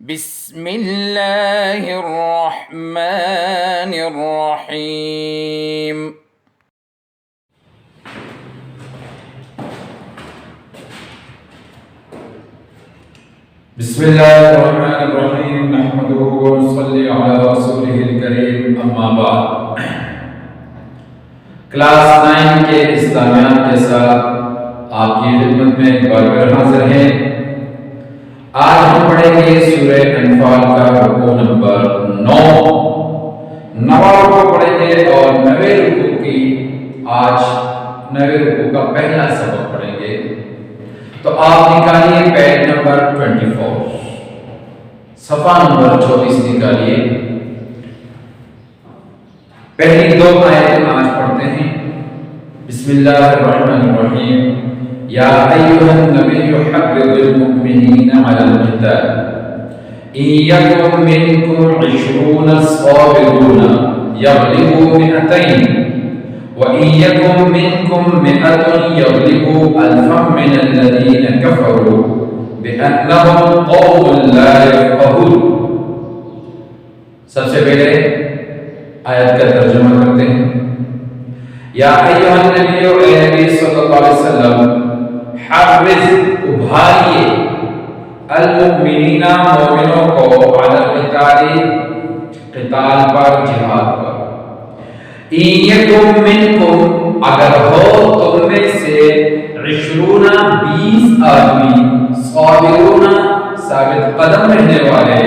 بسم اللہ الرحمن الرحیم۔ بسم اللہ الرحمن الرحیم نحمده ونصلی علی رسولہ الکریم، اما بعد۔ کلاس 9 کے اسلامیات کے ساتھ آپ کی خدمت میں ایک بار پھر حاضر ہیں۔ آج ہم پڑھیں گے سورہ انفال کا رکوع نمبر 9 رکوع پڑھیں گے اور 9 رکوع کی آج 9 رکوع کا پہلا سبق پڑھیں گے۔ تو آپ نکالیے پیج نمبر 24، صفحہ نمبر 24 نکالیے۔ پہلی 2 آیتیں آج پڑھتے ہیں۔ بسم اللہ الرحمن الرحیم۔ یا ایھا النبی حرض المؤمنین علی القتال ان یکن منکم 20 صابرون یغلبوا 200 وَإِن يَكُن مِّنكُم مِّائَةٌ يَغْلِبُوا أَلْفًا مِّنَ الَّذِينَ كَفَرُوا بِأَنَّهُمْ قَوْمٌ لَّا يَفْقَهُونَ۔ سب سے پہلے آیت کا ترجمہ کرتے ہیں۔ یا ایھا النبی، اے نبی صلی اللہ علیہ وسلم، حرض ابھاریے، المؤمنین مومنوں کو، علی القتال قتال پر، جہاد پر۔ ان یکم منکم، اگر ہو تم میں سے، 20 آدمی، صابرون ثابت قدم رہنے والے،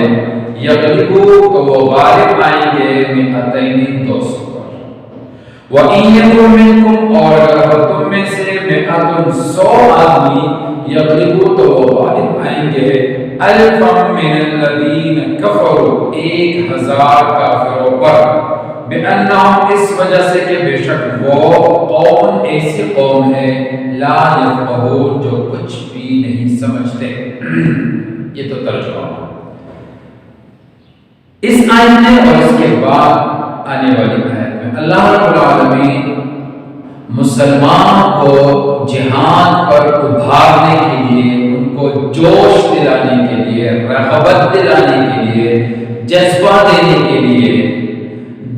یغلبو تو وہ غالب آئیں گے، 200 پر۔ وَإِن یکم منکم، اور اگر ہو تم میں سے، 100 آدمی، یغلبو تو وہ غالب آئیں گے، الفا من الذین کفروا، 1000 کافروں پر، بِأَنَّهُمْ، اس وجہ سے کہ بے شک وہ قوم ایسی قوم ہے، لا یفقہون، جو کچھ بھی نہیں سمجھتے۔ یہ تو ترجمہ اس آیت میں اور اس کے بعد آنے والی آیت میں اللہ رب العالمین مسلمان کو جہاد پر ابھارنے کے لیے، ان کو جوش دلانے کے لیے، رغبت دلانے کے لیے، جذبہ دینے کے لیے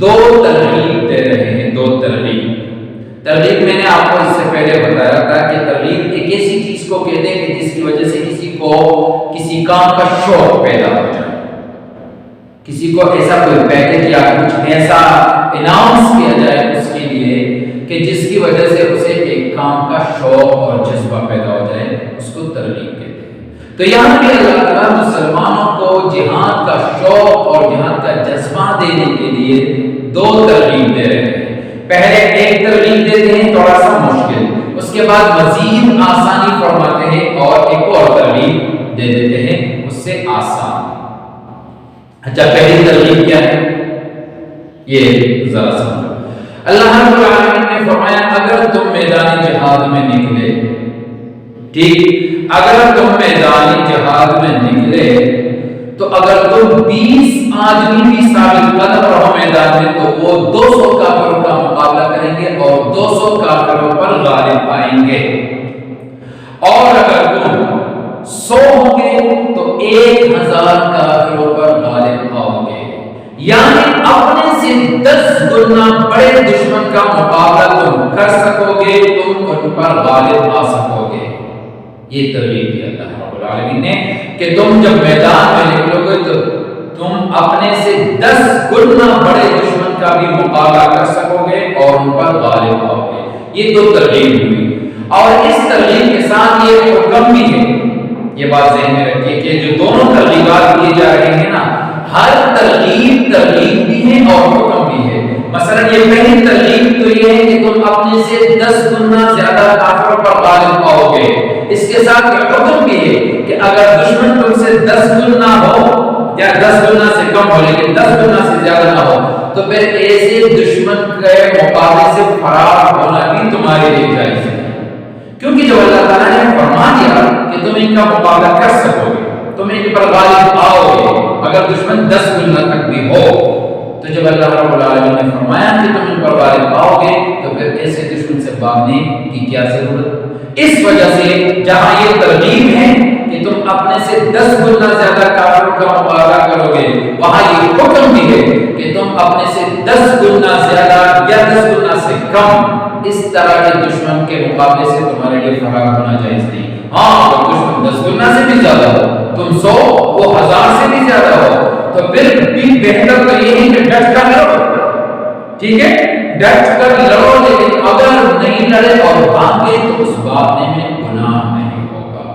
2 ترغیب دے رہے ہیں۔ 2 ترغیب میں نے آپ کو اس سے پہلے بتایا تھا کہ ترغیب ایک ایسی چیز کو کہتے ہیں کہ جس کی وجہ سے کسی کو کسی کام کا شوق پیدا ہو جائے، کسی کو ایسا کوئی پیکج یا کچھ ایسا اناؤنس کیا جائے اس کے لیے کہ جس کی وجہ سے اسے ایک کام کا شوق اور جذبہ پیدا ہو جائے، اس کو ترغیب کہتے ہیں۔ تو یہاں پہ اللہ تعالیٰ مسلمانوں کو جہاد کا شوق اور جہاد کا جذبہ دینے کے لیے 2 ترغیب دے رہے ہیں۔ پہلے ایک ترغیب دیتے ہیں تھوڑا سا مشکل، اس کے بعد مزید آسانی فرماتے ہیں اور ایک اور ترغیب دے دیتے ہیں اس سے آسان۔ اچھا، پہلی ترغیب کیا ہے یہ ذرا سمجھو۔ اللہ رب العالمین نے فرمایا اگر تم میدان جہاد میں نکلے، ٹھیک، اگر تم میدان جہاد میں نکلے تو اگر تم 20 آدمی بھی ثابت قدم رہو میدان میں تو وہ 200 کافروں کا مقابلہ کریں گے اور 200 کافروں پر غالب آئیں گے۔ اور اگر تم 100 ہوں گے تو 1000 کافروں پر غالب آؤ گے، یعنی اپنے سے 10 گنا بڑے دشمن کا مقابلہ تم کر سکو گے، تم ان پر غالب آ سکو گے۔ یہ ترغیب دی اللہ رب العالمین نے کہ تم جب میدان میں نکلو گے تو تم اپنے سے 10 گنا بڑے دشمن کا بھی مقابلہ کر سکو گے اور ان پر غالب آؤ گے۔ یہ 2 ترغیب ہوئی، اور اس ترغیب کے ساتھ یہ حکم بھی ہے، یہ بات ذہن میں رکھیے کہ جو دونوں ترغیبات دیے جا رہے ہیں نا، ہر ترغیب بھی ہے اور حکم بھی ہے۔ مثلا یہ پہلی ترغیب تو یہ ہے کہ تم اپنے سے 10 گنا زیادہ کافروں پر غالب آؤ گے، اس کے ساتھ یہ حکم بھی ہے کہ اگر دشمن تم سے 10 گنا ہو یا 10 گنا سے کم ہو لیکن 10 گنا سے زیادہ نہ ہو تو پھر ایسے دشمن کے مقابلے سے فرار ہونا بھی تمہارے لیے جائز ہے، کیونکہ جب اللہ تعالیٰ نے فرما دیا کہ تم ان کا مقابلہ کر سکو گے، تم ان پر غالب آؤ گے اگر دشمن 10 گنا تک بھی ہو، تو جب اللہ رب العالمین نے فرمایا کہ تم ان پر غالب آؤ گے تو پھر ایسے دشمن سے بھاگنے کی کیا ضرورت۔ اس وجہ سے جہاں یہ ترغیب ہے کہ تم اپنے سے 10 گنا زیادہ کافروں کا مقابلہ کرو گے وہاں یہ حکم بھی ہے کہ تم اپنے سے 10 گنا زیادہ یا 10 گنا سے کم اس طرح کے دشمن کے مقابلے سے تمہارے لیے فرار ہونا جائز نہیں. ہاں اگر دشمن 10 گنا سے بھی زیادہ ہو، تم 100 وہ 1000 سے بھی زیادہ ہو، تو پھر بھی بہتر تو یہ ہے کہ ڈٹ کر لڑو. ٹھیک ہے، ڈٹ کر لڑو، لیکن اگر نہیں لڑے اور بھاگ گئے تو اس بھاگنے میں گناہ نہیں ہوگا.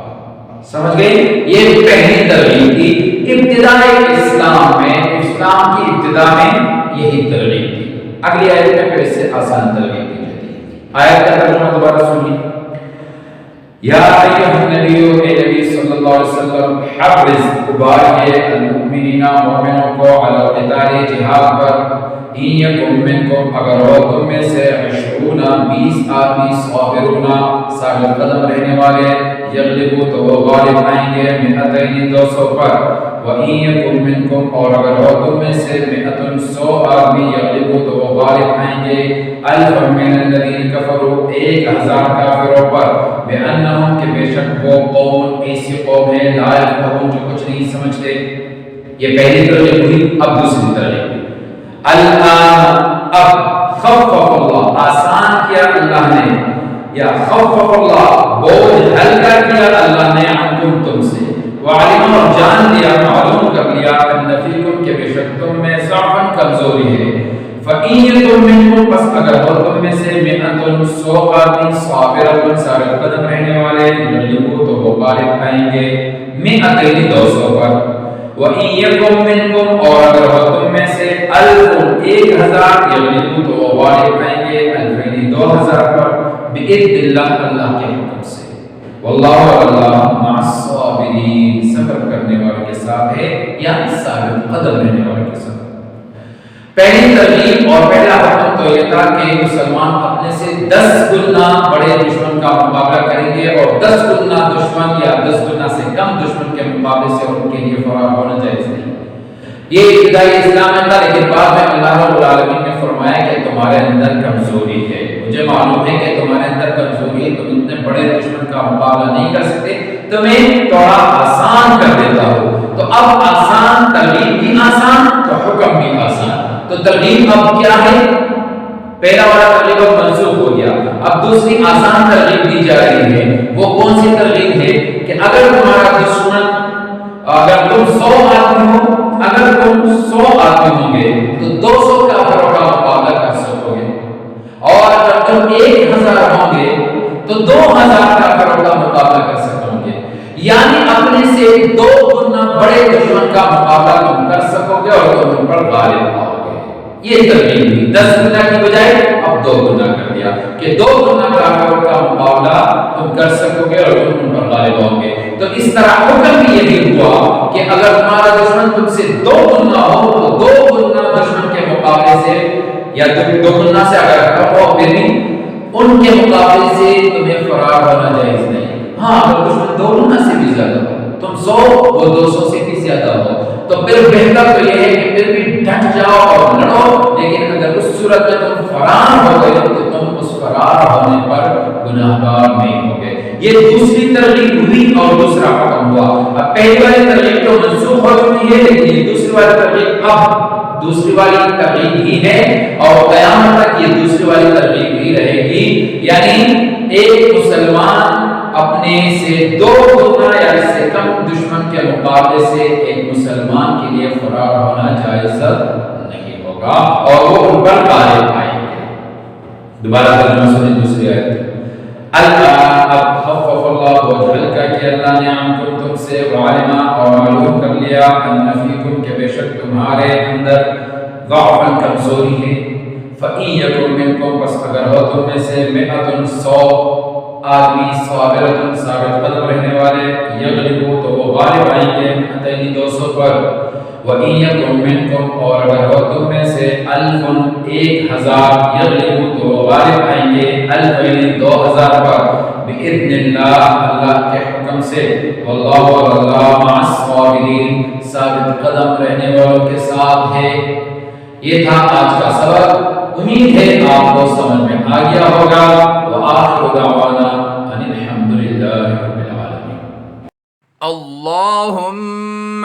سمجھ گئے؟ یہ پہلی ترغیب تھی ابتدائی اسلام میں. اسلام کی ابتدا میں یہی ترغیب تھی. اگلی آیت میں پھر اس سے آسان ترغیب دی جاتی ہے. آیت کا ترجمہ دوبارہ سنیے. یا ایھا النبی، اے نبی صلی اللہ علیہ وسلم، حرص اباریے المؤمنین، مومنوں کو علی القتال جہاد پر. ان یکم منکم، اگر ہو تم میں سے 20 آدمی صابرون ثابت قدم رہنے والے، یغلبوا تو وہ غالب آئیں گے 200 پر. وَإِن يَكُن مِّنكُمْ، اور اگر ہو تم میں سے 100 آدمی، یغلبوا تو وہ غالب آئیں گے 1000 من الذین کفروا، 1000 کافروں پر. بِأَنَّهُمْ، کہ بے شک وہ قوم ایسی قوم ہے لا یفقہون، جو کچھ نہیں سمجھتے. یہ پہلی ترغیب ہوئی. اب دوسری ترغیب. الآن، اب خفف اللہ، آسان کیا اللہ نے، یا خفف اللہ، بوجھ ہلکا کیا اللہ نے، عنکم، تم سے. وعلم، اور جان لیا، معلوم کر لیا، ان فیکم، کہ بے شک تم میں ضعفاً کمزوری ہے. فإن یکن منکم، پس اگر ہو تم میں سے 100 آدمی، صابرۃ ثابت قدم رہنے والے، یغلبوا تو وہ غالب آئیں گے 200 پر. وَإِن يَكُن مِّنكُمْ، اور اگر ہو تم میں سے 1000، یغلبوا تو وہ غالب آئیں گے 2000 پر، بإذن اللہ، اللہ کے حکم سے. واللہ، اللہ، مع الصابرین، صبر کرنے والوں کے ساتھ ہے، یا ثابت قدم رہنے والوں کے ساتھ. پہلی ترغیب اور پہلا حکم تو یہ تھا کہ مسلمان اپنے سے 10 گنا بڑے دشمن کا مقابلہ کریں گے، اور 10 گنا دشمن یا 10 گنا سے کم دشمن کے مقابلے سے ان کے لیے فرار ہونا جائز نہیں. یہ ابتدائی اسلام میں تھا، لیکن بعد میں اللہ رب العالمین نے فرمایا کہ تمہارے اندر کمزوری ہے، مجھے معلوم ہے کہ تمہارے اندر کمزوری ہے، تم اتنے بڑے دشمن کا مقابلہ نہیں کر سکتے، تمہیں تھوڑا آسان کر دیتا ہوں. تو اب آسان، ترغیب بھی آسان تو حکم بھی آسان. تو ترغیب اب کیا ہے؟ پہلا والا ترغیب اب منسوخ ہو گیا، اب دوسری آسان ترغیب دی جا رہی ہے. وہ کون سی ترغیب ہے؟ کہ اگر تمہارا دشمن، اگر تم 100 آدمی ہو، اگر تم 100 آدمی ہوں گے تو 200 کافروں کا مقابلہ کر سکو گے، اور اگر تم 1000 ہوں گے تو 2000 کافروں کا مقابلہ کر سکو گے. یعنی اپنے سے 2 گنا بڑے دشمن کا مقابلہ تم کر سکو گے اور تم ان پر غالب آؤ. یہ ترغیب ہوئی. 10 گنا کی بجائے اب 2 گنا کر دیا کہ 2 گنا کافروں کا مقابلہ تم کر سکو گے اور تم ان پر غالب ہوں گے. تو اس طرح حکم بھی یہی ہوا کہ اگر تمہارا دشمن تم سے 2 گنا ہو تو 2 گنا دشمن کے مقابلے سے، یا تم 2 گنا سے اگر کم ہو پھر بھی ان کے مقابلے سے تمہیں فرار ہونا جائز نہیں. ہاں اگر دشمن 2 گنا سے بھی زیادہ ہو، تم 100 وہ 200 سے بھی زیادہ ہو، تو پھر بہتر تو یہ ہے کہ پھر بھی ڈٹ جاؤ اور لڑو. لیکن اگر اس صورت میں تم فرار ہو گئے تو تم اس فرار ہونے پر گناہگار نہیں ہو گئے. یہ دوسری ترغیب ہوئی اور دوسرا حکم ہوا. اب پہلی والی ترغیب تو منسوخ ہو چکی ہے، لیکن یہ دوسری والی ترغیب اب دوسری والی ترغیب ہی ہے، اور قیامت تک یہ دوسری والی ترغیب ہی رہے گی. یعنی ایک مسلمان اپنے سے 2 گنا یا اس سے کم دشمن کے مقابلے سے ایک مسلمان کے لیے فرار ہونا جائز نہیں ہوگا، اور وہ ان پر غالب آئیں گے. دوبارہ ترجمہ سنیں دوسری آیت. اللہ، اب خفف اللہ، بوجھ ہلکا کیا اللہ نے، عنکم، تم سے، وعلم، اور معلوم کر لیا، ان فیکم، کہ بے شک تمہارے اندر ضعفاً کمزوری ہے. فإن یکن منکم، پس اگر ہو تم میں سے 100 آدمی، صابرۃ ثابت قدم رہنے والے، یغلبوا تو وہ غالب آئیں گے 200 پر. وَإِن یکن منکم، اور اگر ہو تم میں سے 1000، یغلبوا تو وہ غالب آئیں گے 2000 پر، بإذن اللہ، اللہ کے حکم سے. واللہ، اور اللہ، مع الصابرین، ثابت قدم رہنے والوں کے ساتھ ہے. یہ تھا آج کا سبق. امید ہے آپ کو سمجھ میں آ گیا ہوگا. وآخر دعوانا ان الحمد للہ رب العالمین. اللهم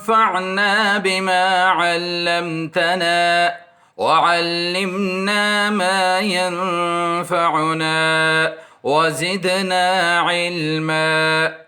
وانفعنا بما علمتنا وعلمنا ما ينفعنا وزدنا علما.